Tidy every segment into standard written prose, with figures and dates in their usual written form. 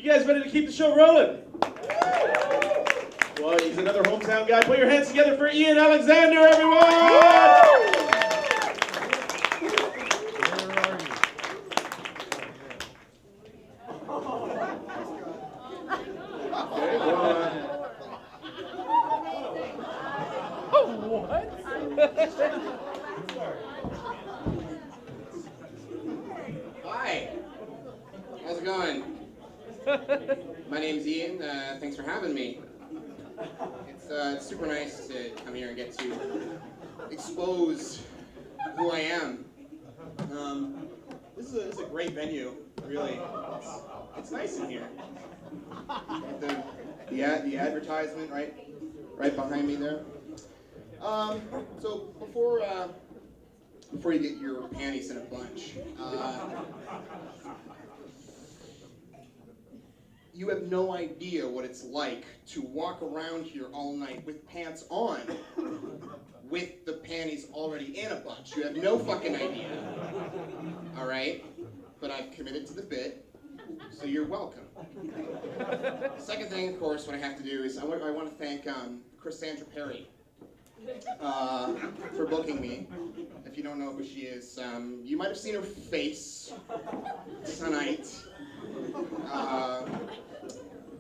guys ready to keep the show rolling? Well, he's another hometown guy. Put your hands together for Ian Alexander, everyone! Hi. How's it going? My name's Ian. Thanks for having me. It's super nice to come here and get to expose who I am. This is a great venue, really. It's nice in here. The advertisement right behind me there. So before you get your panties in a bunch, you have no idea what it's like to walk around here all night with pants on, with the panties already in a bunch. You have no fucking idea. All right? But I've committed to the bit, so you're welcome. Second thing, of course, what I have to do is I want to thank Cassandra Perry for booking me. If you don't know who she is, you might have seen her face tonight.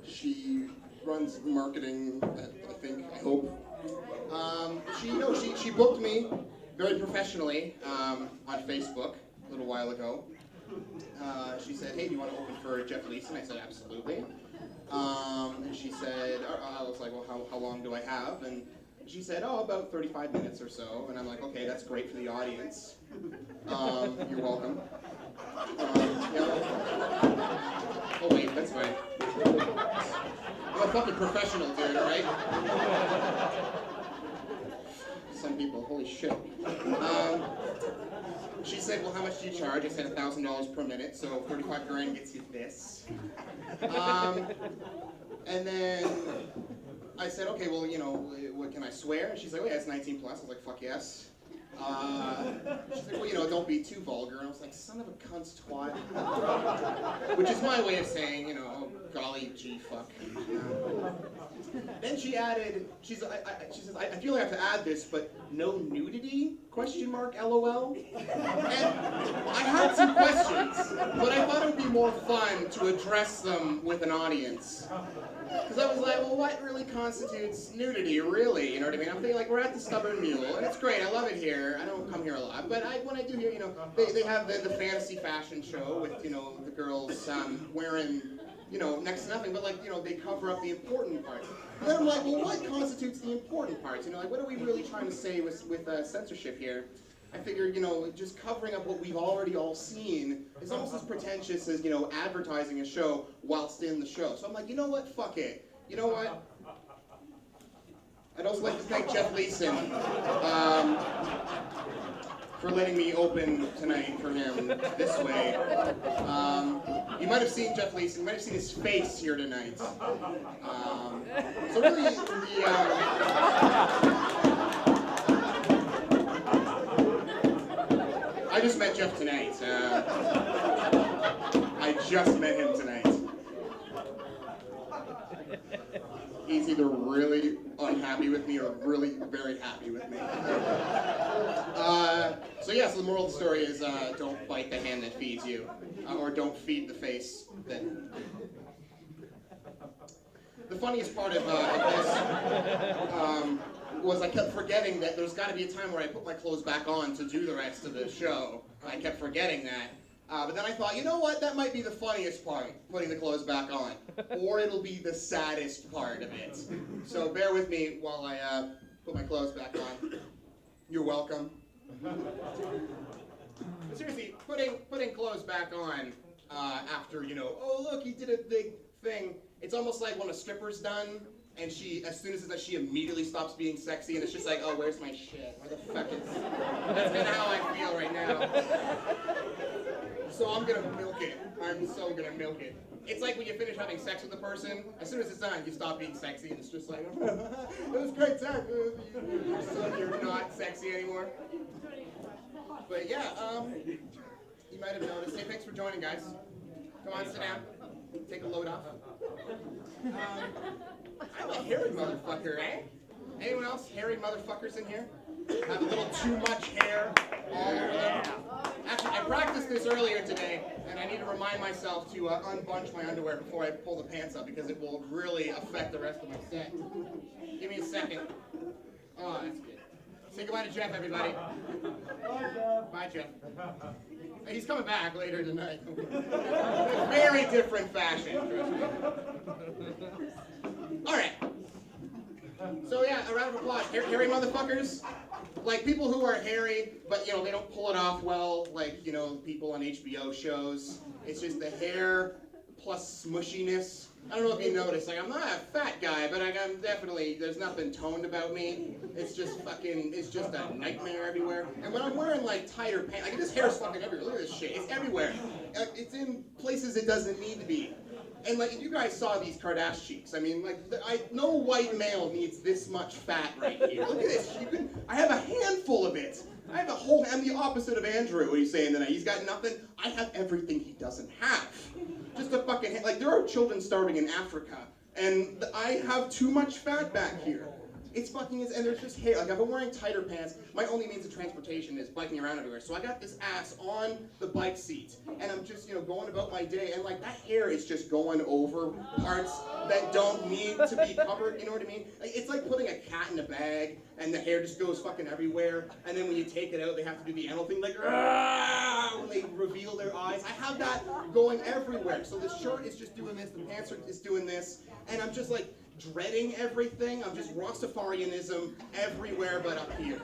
She runs marketing, I hope. She booked me very professionally on Facebook a little while ago. She said, hey, do you want to open for Jeff Leeson? I said, absolutely. And she said, I was like, well, how long do I have? And she said, oh, about 35 minutes or so. And I'm like, okay, that's great for the audience. You're welcome. Oh, wait, that's fine. I'm a fucking professional, dude, right? Some people, holy shit. She said, well, how much do you charge? I said $1,000 per minute, so 35 grand gets you this. And then I said, okay, well, what can I swear? And she's like, oh, yeah, it's 19 plus. I was like, fuck yes. She's like, well, don't be too vulgar. And I was like, son of a cunt's twat. Which is my way of saying, oh, golly gee fuck. Then she added, she says, I feel like I have to add this, but no nudity? LOL. And I had some questions, but I thought it would be more fun to address them with an audience. Because I was like, well, what really constitutes nudity, really? You know what I mean? I'm thinking, like, we're at the Stubborn Mule, and it's great, I love it here. I don't come here a lot, but when I do here, they have the fantasy fashion show with, the girls wearing, next to nothing, but, like, they cover up the important parts. And then I'm like, well, what constitutes the important parts? Like, what are we really trying to say with censorship here? I figure, just covering up what we've already all seen is almost as pretentious as, advertising a show whilst in the show. So I'm like, you know what? Fuck it. You know what? I'd also like to thank Jeff Leeson for letting me open tonight for him this way. You might have seen Jeff Leeson, you might have seen his face here tonight. So really, I just met Jeff tonight. I just met him tonight. He's either really unhappy with me or really very happy with me. So the moral of the story is don't bite the hand that feeds you. Or don't feed the face that... The funniest part of this was I kept forgetting that there's got to be a time where I put my clothes back on to do the rest of the show. I kept forgetting that. But then I thought, you know what, that might be the funniest part, putting the clothes back on. Or it'll be the saddest part of it. So bear with me while I put my clothes back on. You're welcome. But seriously, putting clothes back on after, oh look, he did a big thing. It's almost like when a stripper's done, and as soon as it's done, she immediately stops being sexy, and it's just like, oh, where's my shit? Where the fuck is... That's kind of how I feel right now. So I'm gonna milk it. I'm so gonna milk it. It's like when you finish having sex with a person, as soon as it's done, you stop being sexy, and it's just like, it was great sex. You're not sexy anymore. But yeah, you might have noticed. Hey, thanks for joining, guys. Come on, sit down. Take a load off. I'm a hairy motherfucker, eh? Anyone else hairy motherfuckers in here? Have a little too much hair all over them? Actually, I practiced this earlier today, and I need to remind myself to unbunch my underwear before I pull the pants up, because it will really affect the rest of my set. Give me a second. Oh, that's good. Say goodbye to Jeff, everybody. Bye, Jeff. He's coming back later tonight. Very different fashion, trust me. All right. So yeah, a round of applause. Hairy motherfuckers. Like people who are hairy, but you know, they don't pull it off well, like, you know, people on HBO shows. It's just the hair plus smushiness. I don't know if you noticed, like I'm not a fat guy, but I'm definitely, there's nothing toned about me. It's just a nightmare everywhere. And when I'm wearing like tighter pants, like this hair's fucking everywhere. Look at this shit, it's everywhere. It's in places it doesn't need to be. And like, if you guys saw these Kardashian cheeks, I mean, like, no white male needs this much fat right here. Look at this. I have a handful of it. I have a whole. I'm the opposite of Andrew. What he's saying tonight. He's got nothing. I have everything he doesn't have. Just a fucking like. There are children starving in Africa, and I have too much fat back here. It's fucking, and there's just hair. Like, if I'm wearing tighter pants, my only means of transportation is biking around everywhere. So I got this ass on the bike seat, and I'm just, you know, going about my day, and like, that hair is just going over parts that don't need to be covered, you know what I mean? Like, it's like putting a cat in a bag, and the hair just goes fucking everywhere, and then when you take it out, they have to do the animal thing, like, when they reveal their eyes. I have that going everywhere. So the shirt is just doing this, the pants are just doing this, and I'm just like, dreading everything. I'm just Rastafarianism everywhere but up here.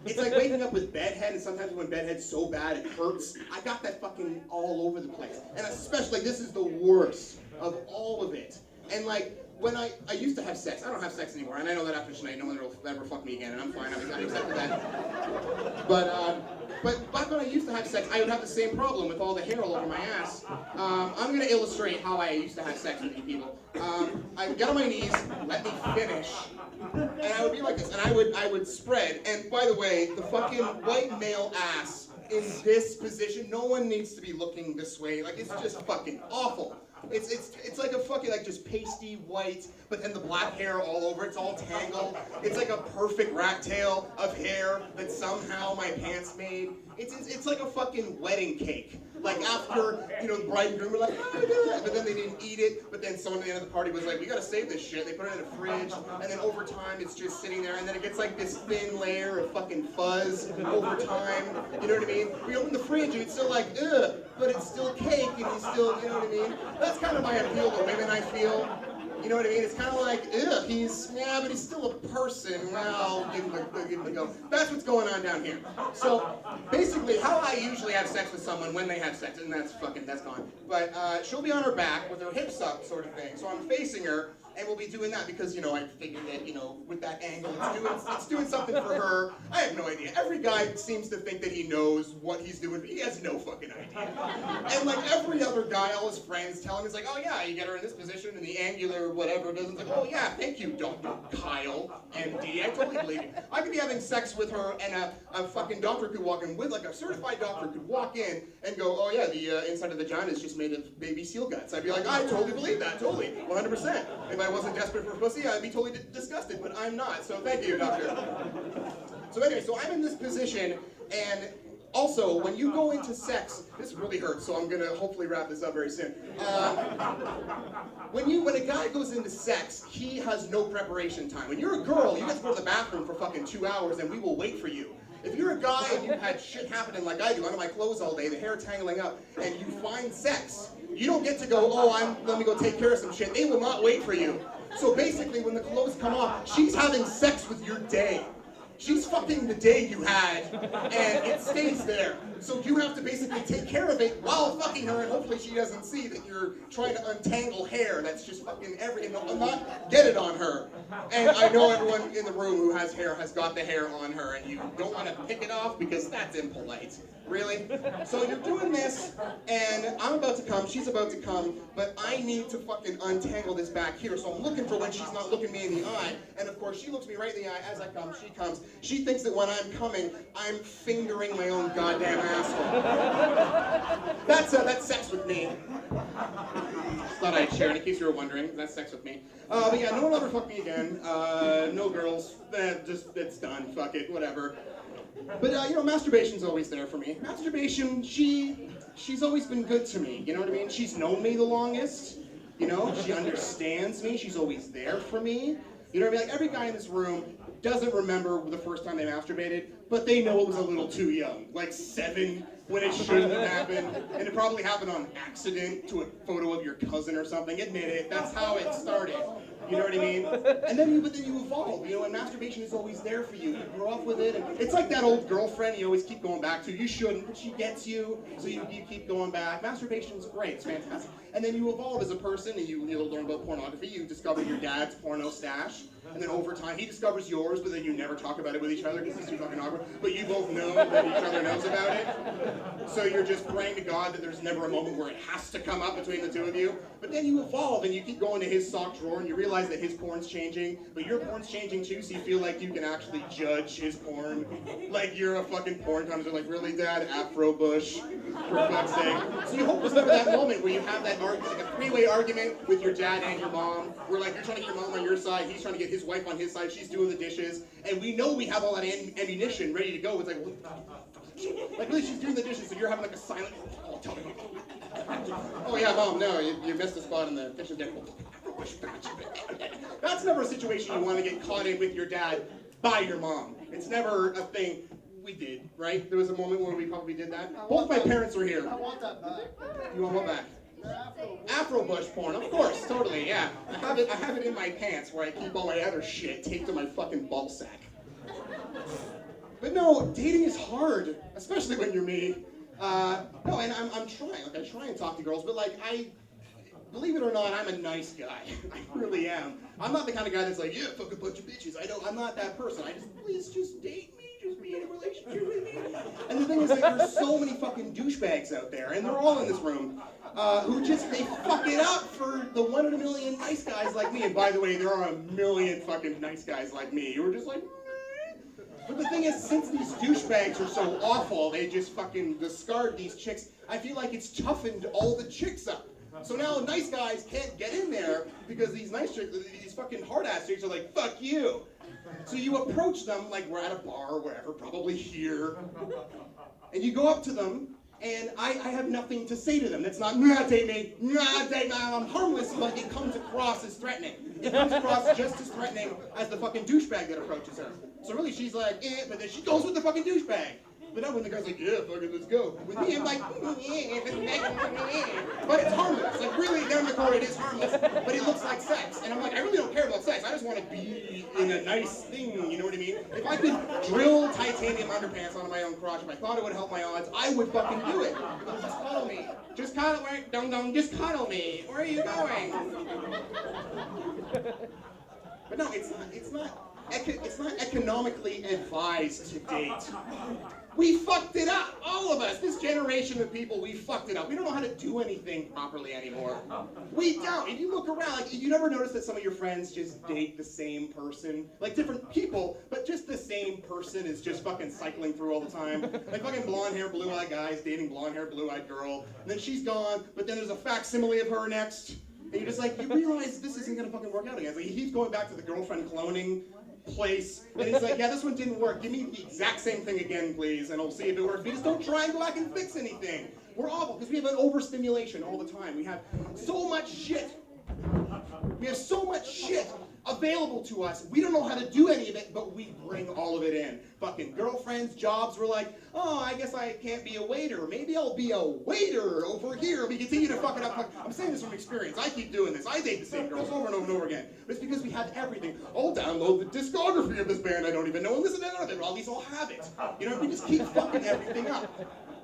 It's like waking up with bedhead, and sometimes when bedhead's so bad it hurts. I got that fucking all over the place. And especially, this is the worst of all of it. And like, when I used to have sex, I don't have sex anymore, and I know that after tonight, no one will ever fuck me again, and I'm fine, I accepted that. But back when I used to have sex, I would have the same problem with all the hair all over my ass. I'm going to illustrate how I used to have sex with you people. I would get on my knees, let me finish, and I would be like this, and I would spread. And by the way, the fucking white male ass in this position, no one needs to be looking this way. Like, it's just fucking awful. It's like a fucking, like, just pasty white, but then the black hair all over, it's all tangled. It's like a perfect rat tail of hair that somehow my pants made. It's like a fucking wedding cake. Like, after, you know, the bride and groom were like, oh, but then they didn't eat it, but then someone at the end of the party was like, we gotta save this shit. They put it in a fridge, and then over time it's just sitting there, and then it gets like this thin layer of fucking fuzz over time. You know what I mean? We open the fridge and it's still like, ugh, but it's still cake, and you still, you know what I mean? That's kind of my appeal to women, I feel. You know what I mean? It's kind of like, ugh, but he's still a person. Well, give him a go. That's what's going on down here. So, basically, how I usually have sex with someone when they have sex, and that's gone. But she'll be on her back with her hips up, sort of thing. So I'm facing her, and we'll be doing that because, you know, I figured that, you know, with that angle, it's doing something for her. I have no idea. Every guy seems to think that he knows what he's doing, but he has no fucking idea. And like every other guy, all his friends tell him, he's like, oh yeah, you get her in this position, and the angular whatever does. It's like, oh yeah, thank you, Dr. Kyle, MD. I totally believe you. I could be having sex with her, and a fucking doctor could walk in with, like a certified doctor could walk in and go, oh yeah, the inside of the vagina is just made of baby seal guts. I'd be like, I totally believe that, totally, 100%. If I wasn't desperate for pussy, I'd be totally disgusted, but I'm not, so thank you, doctor. So anyway, so I'm in this position, and also, when you go into sex, this really hurts, so I'm gonna hopefully wrap this up very soon. When a guy goes into sex, he has no preparation time. When you're a girl, you get to go to the bathroom for fucking 2 hours, and we will wait for you. If you're a guy and you've had shit happening like I do, under my clothes all day, the hair tangling up, and you find sex, you don't get to go, oh, let me go take care of some shit. They will not wait for you. So basically, when the clothes come off, she's having sex with your day. She's fucking the day you had, and it stays there. So you have to basically take care of it while fucking her, and hopefully she doesn't see that you're trying to untangle hair that's just fucking and not get it on her. And I know everyone in the room who has hair has got the hair on her, and you don't want to pick it off because that's impolite. Really? So you're doing this, and I'm about to come, she's about to come, but I need to fucking untangle this back here, so I'm looking for when she's not looking me in the eye, and of course she looks me right in the eye as I come, she comes. She thinks that when I'm coming, I'm fingering my own goddamn asshole. That's sex with me. thought I'd share it in case you were wondering. That's sex with me. But yeah, no one ever fucked me again. No girls. It's done. Fuck it. Whatever. But you know, masturbation's always there for me. Masturbation, she's always been good to me. You know what I mean? She's known me the longest. You know, she understands me. She's always there for me. You know what I mean? Like every guy in this room doesn't remember the first time they masturbated, but they know it was a little too young, like 7 when it shouldn't have happened, and it probably happened on accident to a photo of your cousin or something. Admit it, that's how it started. You know what I mean? And then you evolve, you know, and masturbation is always there for you. You grow up with it, and it's like that old girlfriend you always keep going back to. You shouldn't, but she gets you, so you keep going back. Masturbation's great, it's fantastic. And then you evolve as a person, and you learn about pornography. You discover your dad's porno stash, and then over time he discovers yours, but then you never talk about it with each other because it's too fucking awkward. But you both know that each other knows about it. So you're just praying to God that there's never a moment where it has to come up between the two of you. But then you evolve, and you keep going to his sock drawer, and you realize that his porn's changing, but your porn's changing too, so you feel like you can actually judge his porn. Like you're a fucking porn commenter, like, really, Dad? Afro Bush, for fuck's sake. So you hope there's never that moment where you have that argument, like a three-way argument with your dad and your mom, where like you're trying to get your mom on your side, he's trying to get his wife on his side, she's doing the dishes, and we know we have all that ammunition ready to go. It's like, like really, she's doing the dishes, so you're having like a silent, oh, tell me. Oh yeah, Mom, no, you missed a spot in the kitchen table. That's never a situation you want to get caught in with your dad by your mom. It's never a thing. We did, right? There was a moment where we probably did that. Both my parents were here. I want that back. You want what back? Afro Bush porn, of course, totally, yeah. I have it in my pants where I keep all my other shit taped to my fucking ball sack. But no, dating is hard, especially when you're me. No, and I'm trying. Like, I try and talk to girls, but like, believe it or not, I'm a nice guy. I really am. I'm not the kind of guy that's like, yeah, fuck a bunch of bitches. I'm not that person. Please just date me. Just be in a relationship with me. And the thing is, like, there's so many fucking douchebags out there, and they're all in this room, who just, they fuck it up for the 1 in a million nice guys like me. And by the way, there are a million fucking nice guys like me who are just like, but the thing is, since these douchebags are so awful, they just fucking discard these chicks, I feel like it's toughened all the chicks up. So now nice guys can't get in there because these nice chicks, these fucking hard-ass chicks are like, fuck you. So you approach them like we're at a bar or wherever, probably here, and you go up to them, and I have nothing to say to them. That's not, nah, date me, nah, date me, I'm harmless, but it comes across as threatening. It comes across just as threatening as the fucking douchebag that approaches her. So really she's like, eh, but then she goes with the fucking douchebag. But now when the guy's like, yeah, fuck it, let's go. With me, I'm like, but it's harmless. Like really, down the core, it is harmless, but it looks like sex. And I'm like, I really don't care about sex. I just want to be in a nice thing, you know what I mean? If I could drill titanium underpants onto my own crotch, if I thought it would help my odds, I would fucking do it. Just cuddle me. Just cuddle me. Dum dum. Just cuddle me. Where are you going? But no, it's not economically advised to date. We fucked it up, all of us. This generation of people, we fucked it up. We don't know how to do anything properly anymore. We don't. If you look around, like, you never notice that some of your friends just date the same person? Like different people, but just the same person is just fucking cycling through all the time. Like fucking blonde hair, blue-eyed guys dating blonde hair, blue-eyed girl. And then she's gone, but then there's a facsimile of her next. And you're just like, you realize this isn't gonna fucking work out again. It's like he keeps going back to the girlfriend cloning place, and he's like, yeah, this one didn't work. Give me the exact same thing again, please, and I'll see if it works. We just don't try and go back and fix anything. We're awful, because we have an overstimulation all the time. We have so much shit. We have so much shit available to us. We don't know how to do any of it, but we bring all of it in. Fucking girlfriends, jobs, we're like, oh, I guess I can't be a waiter. Maybe I'll be a waiter over here. We continue to fuck it up. I'm saying this from experience. I keep doing this. I date the same girls over and over and over again. But it's because we have everything. I'll download the discography of this band I don't even know and listen to it. All these all have it. You know, we just keep fucking everything up.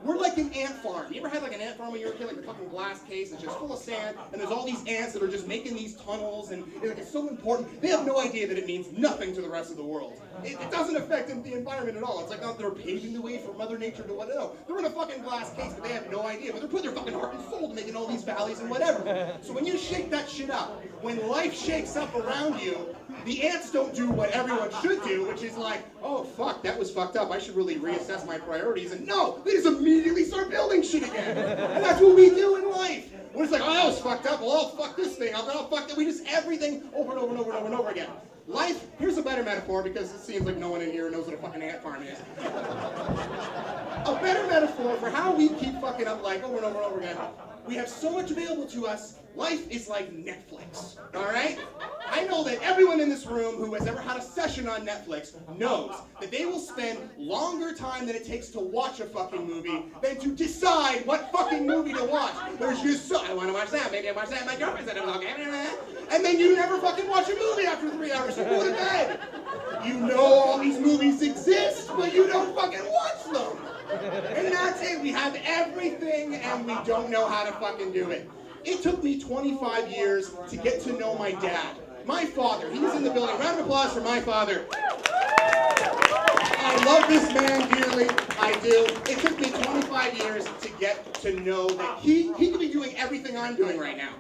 We're like an ant farm. You ever had like an ant farm when you were a kid, like a fucking glass case, it's just full of sand, and there's all these ants that are just making these tunnels, and it's so important. They have no idea that it means nothing to the rest of the world. It doesn't affect the environment at all. It's like, oh, they're paving the way for Mother Nature to what? No, they're in a fucking glass case, but they have no idea. But they're putting their fucking heart and soul to making all these valleys and whatever. So when you shake that shit up, when life shakes up around you, the ants don't do what everyone should do, which is like, oh fuck, that was fucked up. I should really reassess my priorities. And no, they just immediately start building shit again. And that's what we do in life. We're just like, oh, that was fucked up. Well, I'll fuck this thing up, and I'll fuck that. We just everything over and over and over and over and over again. Life, here's a better metaphor, because it seems like no one in here knows what a fucking ant farm is. A better metaphor for how we keep fucking up life over and over and over again. We have so much available to us. Life is like Netflix, all right? I know that everyone in this room who has ever had a session on Netflix knows that they will spend longer time than it takes to watch a fucking movie than to decide what fucking movie to watch. There's just so, I want to watch that, maybe I watch that, my girlfriend said it was okay, and then you never fucking watch a movie after 3 hours, you go to bed. You know all these movies exist, but you don't fucking watch them. And that's it, we have everything and we don't know how to fucking do it. It took me 25 years to get to know my dad. My father, he's in the building. Round of applause for my father. I love this man dearly, I do. It took me 25 years to get to know that he could be doing everything I'm doing right now.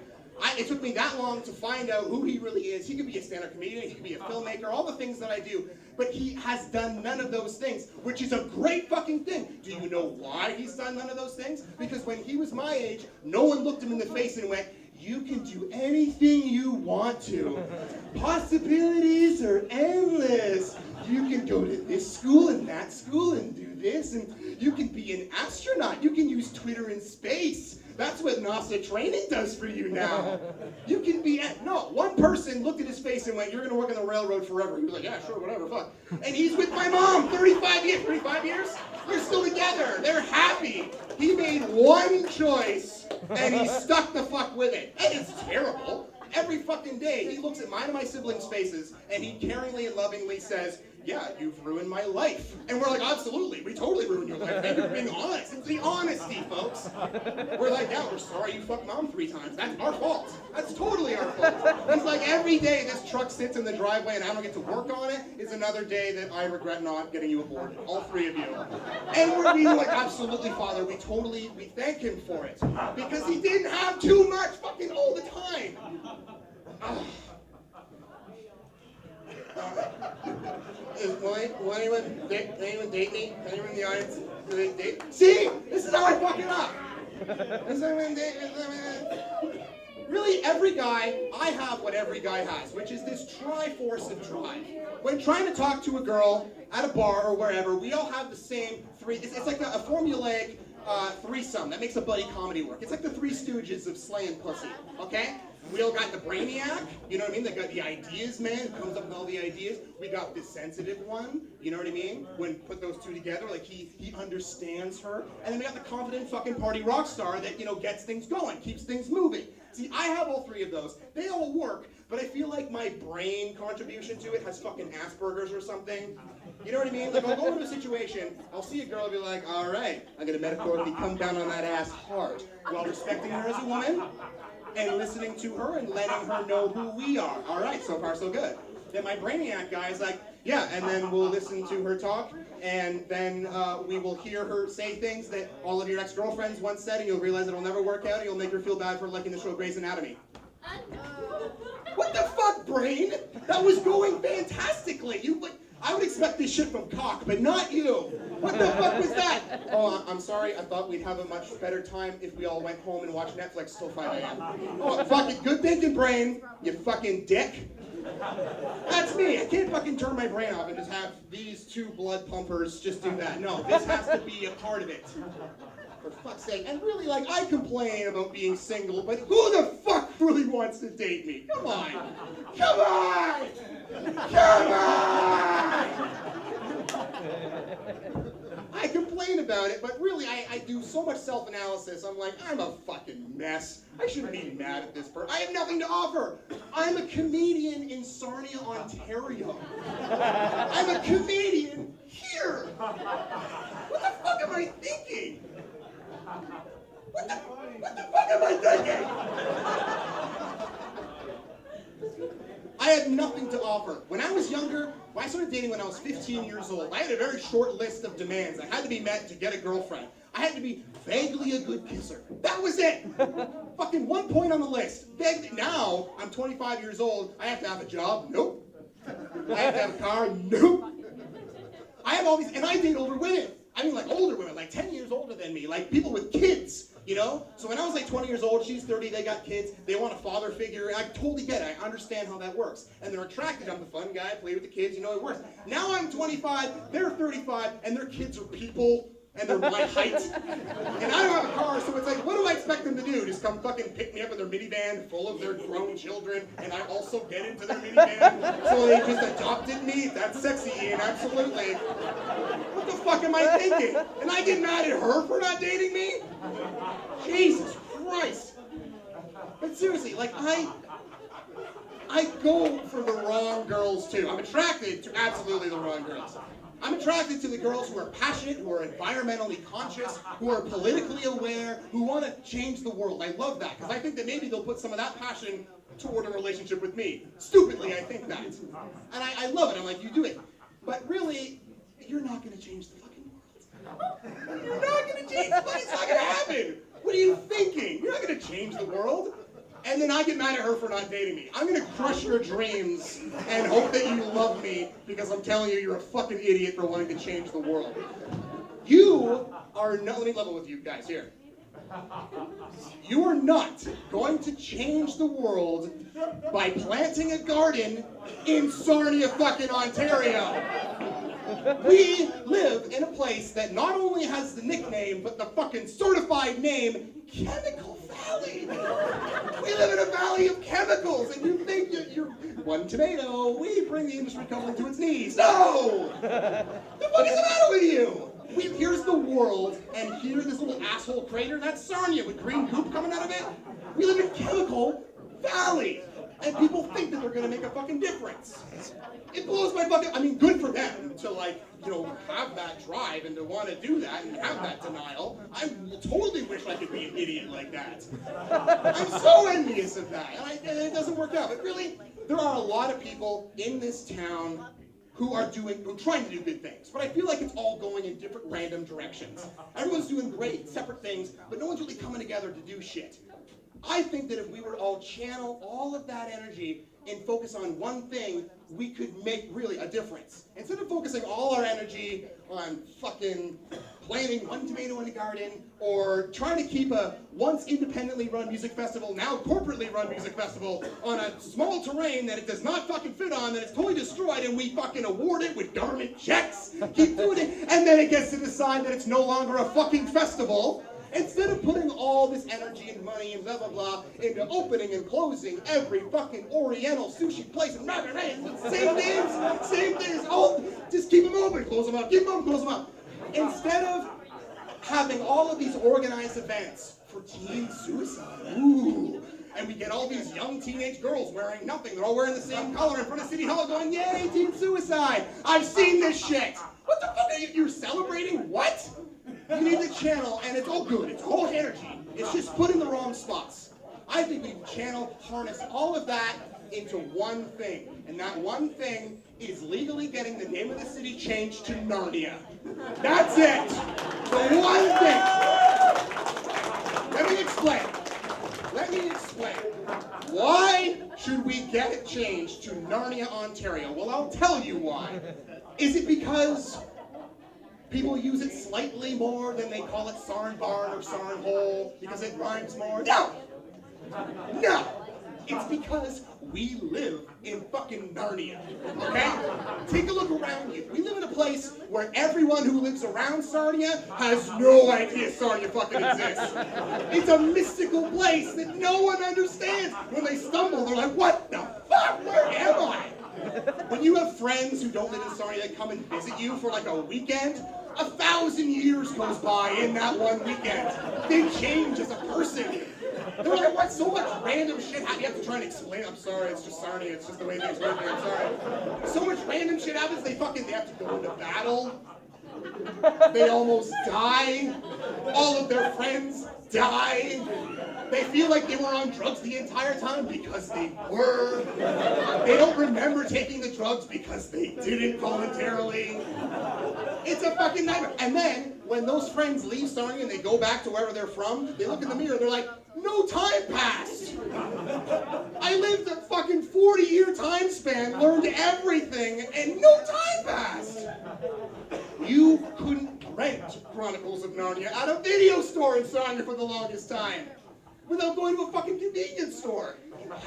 It took me that long to find out who he really is. He could be a stand-up comedian, he could be a filmmaker, all the things that I do. But he has done none of those things, which is a great fucking thing. Do you know why he's done none of those things? Because when he was my age, no one looked him in the face and went, you can do anything you want to. Possibilities are endless. You can go to this school and that school and do this, and you can be an astronaut. You can use Twitter in space. That's what NASA training does for you now. You can be, no, one person looked at his face and went, you're gonna work on the railroad forever. He was like, yeah, sure, whatever, fuck. And he's with my mom, 35 years? They're still together, they're happy. He made one choice, and he stuck the fuck with it. And it's terrible. Every fucking day, he looks at mine and my siblings' faces, and he caringly and lovingly says, yeah, you've ruined my life. And we're like, absolutely, we totally ruined your life. And you're being honest. It's the honesty, folks. We're like, yeah, we're sorry you fucked mom 3 times. That's our fault. That's totally our fault. It's like every day this truck sits in the driveway and I don't get to work on it is another day that I regret not getting you aboard. All 3 of you. And we're being like, absolutely, Father, we thank him for it. Because he didn't have too much fucking all the time. Will anyone date me? Anyone in the audience? Do they date? See? This is how I fuck it up. Does anyone date me? Really, every guy, I have what every guy has, which is this triforce of drive. When trying to talk to a girl at a bar or wherever, we all have the same 3, it's like a formulaic threesome that makes a buddy comedy work. It's like the 3 Stooges of slaying pussy, okay? We all got the brainiac, you know what I mean? They got the ideas man who comes up with all the ideas. We got the sensitive one, you know what I mean? When put those 2 together, like he understands her. And then we got the confident fucking party rock star that, you know, gets things going, keeps things moving. See, I have all 3 of those. They all work, but I feel like my brain contribution to it has fucking Asperger's or something. You know what I mean? Like, I'll go into a situation, I'll see a girl and be like, all right, I'm gonna metaphorically come down on that ass hard, while respecting her as a woman, and listening to her and letting her know who we are. All right, so far so good. Then my brainiac guy is like, yeah, and then we'll listen to her talk, and then we will hear her say things that all of your ex-girlfriends once said, and you'll realize it'll never work out, and you'll make her feel bad for liking the show Grey's Anatomy. What the fuck, brain? That was going fantastically. I would expect this shit from cock, but not you. What the fuck was that? Oh, I'm sorry. I thought we'd have a much better time if we all went home and watched Netflix till 5 a.m. Oh, fucking good thinking, brain. You fucking dick. That's me. I can't fucking turn my brain off and just have these 2 blood pumpers just do that. No, this has to be a part of it. For fuck's sake. And really, like, I complain about being single, but who the fuck really wants to date me? Come on. Come on! Come on! I complain about it, but really, I do so much self-analysis. I'm like, I'm a fucking mess. I shouldn't be mad at this person. I have nothing to offer. I'm a comedian in Sarnia, Ontario. I'm a comedian here. What the fuck am I thinking? What the fuck am I thinking? I had nothing to offer. When I was younger, I started dating when I was 15 years old. I had a very short list of demands that had to be met to get a girlfriend. I had to be vaguely a good kisser. That was it. Fucking 1 point on the list. Vaguely. Now, I'm 25 years old. I have to have a job. Nope. I have to have a car. Nope. I have all these, and I date older women. I mean, like older women, like 10 years older than me, like people with kids. You know? So when I was like 20 years old, she's 30, they got kids, they want a father figure. I totally get it. I understand how that works. And they're attracted. I'm the fun guy, play with the kids, you know it works. Now I'm 25, they're 35, and their kids are people, and they're my height. And I don't have a car, so it's like, what do I expect them to do? Just come fucking pick me up in their minivan full of their grown children, and I also get into their minivan? So they just adopted me? That's sexy, Ian, absolutely. What the fuck am I thinking? And I get mad at her for not dating me? Jesus Christ. But seriously, like, I go for the wrong girls too. I'm attracted to absolutely the wrong girls. I'm attracted to the girls who are passionate, who are environmentally conscious, who are politically aware, who want to change the world. I love that, because I think that maybe they'll put some of that passion toward a relationship with me. Stupidly, I think that. And I love it. I'm like, you do it. But really, you're not going to change the fucking world. You're not going to change the world. It's not going to happen. What are you thinking? You're not going to change the world. And then I get mad at her for not dating me. I'm going to crush your dreams and hope that you love me, because I'm telling you, you're a fucking idiot for wanting to change the world. You are not, let me level with you guys here. You are not going to change the world by planting a garden in Sarnia, fucking Ontario. We live in a place that not only has the nickname, but the fucking certified name, Chemical Valley. We live in a valley of chemicals, and you think you're one tomato, we bring the industry company to its knees. No! The fuck is the matter with you? Here's the world, and here's this little asshole crater, that's Sarnia with green goop coming out of it. We live in Chemical Valley, and people think that they're gonna make a fucking difference. It blows my fucking, I mean, good for them to, like, you know, have that drive and to want to do that and have that denial. I totally wish I could be an idiot like that. I'm so envious of that, and it doesn't work out. But really, there are a lot of people in this town who are trying to do good things. But I feel like it's all going in different random directions. Everyone's doing great, separate things, but no one's really coming together to do shit. I think that if we were to all channel all of that energy and focus on one thing, we could make really a difference. Instead of focusing all our energy on fucking planting one tomato in a garden, or trying to keep a once independently run music festival, now corporately run music festival, on a small terrain that it does not fucking fit on, that it's totally destroyed, and we fucking award it with government checks, keep doing it, and then it gets to decide that it's no longer a fucking festival. Instead of putting all this energy and money and blah, blah, blah into opening and closing every fucking Oriental sushi place and same things, all, just keep them open, close them up, keep them open, close them up. Instead of having all of these organized events for teen suicide, ooh, and we get all these young teenage girls wearing nothing, they're all wearing the same color in front of City Hall going, yay, teen suicide, I've seen this shit. What the fuck are you, you're celebrating what? You need the channel, and it's all good. It's all energy. It's just put in the wrong spots. I think we channel, harness all of that into one thing. And that one thing is legally getting the name of the city changed to Narnia. That's it. The one thing. Let me explain. Why should we get it changed to Narnia, Ontario? Well, I'll tell you why. Is it because people use it slightly more than they call it Sarn Barn or Sarn Hole because it rhymes more? No! It's because we live in fucking Narnia, okay? Take a look around you. We live in a place where everyone who lives around Sarnia has no idea Sarnia fucking exists. It's a mystical place that no one understands. When they stumble, they're like, what the fuck? Where am I? When you have friends who don't live in Sarnia that come and visit you for like a weekend, 1,000 years goes by in that one weekend. They change as a person. They're like, what? So much random shit. You have to try and explain. I'm sorry, it's just Sarnia. It's just the way things work here. I'm sorry. So much random shit happens. They have to go into battle. They almost die. All of their friends die. They feel like they were on drugs the entire time because they were. They don't remember taking the drugs because they didn't voluntarily. It's a fucking nightmare. And then, when those friends leave Sarnia and they go back to wherever they're from, they look in the mirror and they're like, no time passed. I lived a fucking 40-year time span, learned everything, and no time passed. You couldn't rent Chronicle Chronicles of Narnia at a video store in Sarnia for the longest time, without going to a fucking convenience store.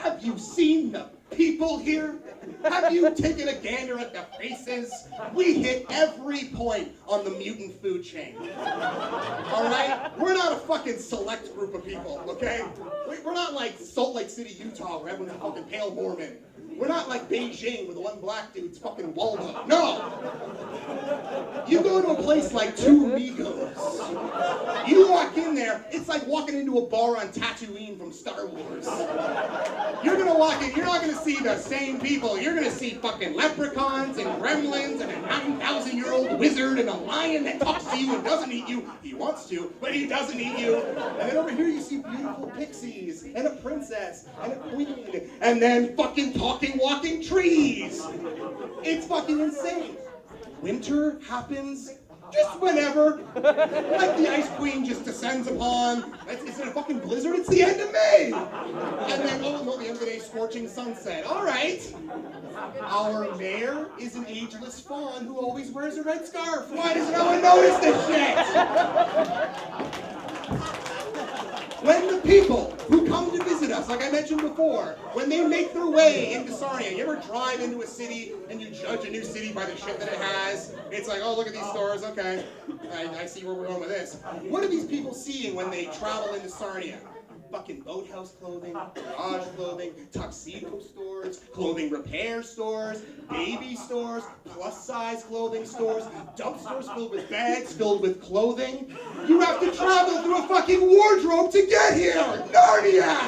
Have you seen the people here? Have you taken a gander at the faces? We hit every point on the mutant food chain. All right? We're not a fucking select group of people, okay? We're not like Salt Lake City, Utah, where everyone's a fucking pale Mormon. We're not like Beijing, where the one black dude's fucking Waldo. No! You go to a place like Two Amigos. You walk in there, it's like walking into a bar on Tatooine from Star Wars. You're gonna walk in, you're not gonna see the same people. You're gonna see fucking leprechauns and gremlins and a 9,000-year-old wizard and a lion that talks to you and doesn't eat you. He wants to, but he doesn't eat you. And then over here you see beautiful pixies and a princess and a queen and then fucking talking, walking trees. It's fucking insane. Winter happens just whenever. Like the Ice Queen just descends upon. Is it a fucking blizzard? It's the end of May. And then, oh no, the end of the day, scorching sunset. All right. Our mayor is an ageless fawn who always wears a red scarf. Why does no one notice this shit? When the people who come to visit us, like I mentioned before, when they make their way into Sarnia, you ever drive into a city and you judge a new city by the shit that it has? It's like, oh, look at these stores, okay, I see where we're going with this. What are these people seeing when they travel into Sarnia? Fucking boathouse clothing, garage clothing, tuxedo stores, clothing repair stores, baby stores, plus-size clothing stores, dumpsters filled with bags filled with clothing. You have to travel through a fucking wardrobe to get here! Narnia!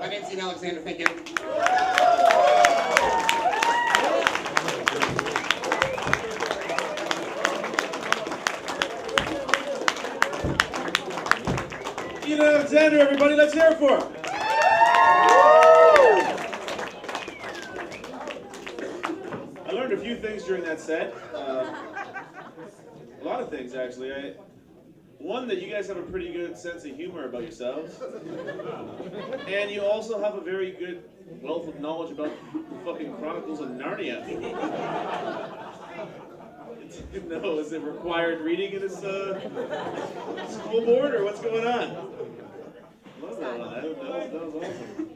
My name's Ian Alexander, thank you. Ian Alexander, everybody, let's hear it for him. I learned a few things during that set. A lot of things, actually. One, that you guys have a pretty good sense of humor about yourselves. And you also have a very good wealth of knowledge about the fucking Chronicles of Narnia. No, is it required reading in this school board, or what's going on? Love that one. That was awesome.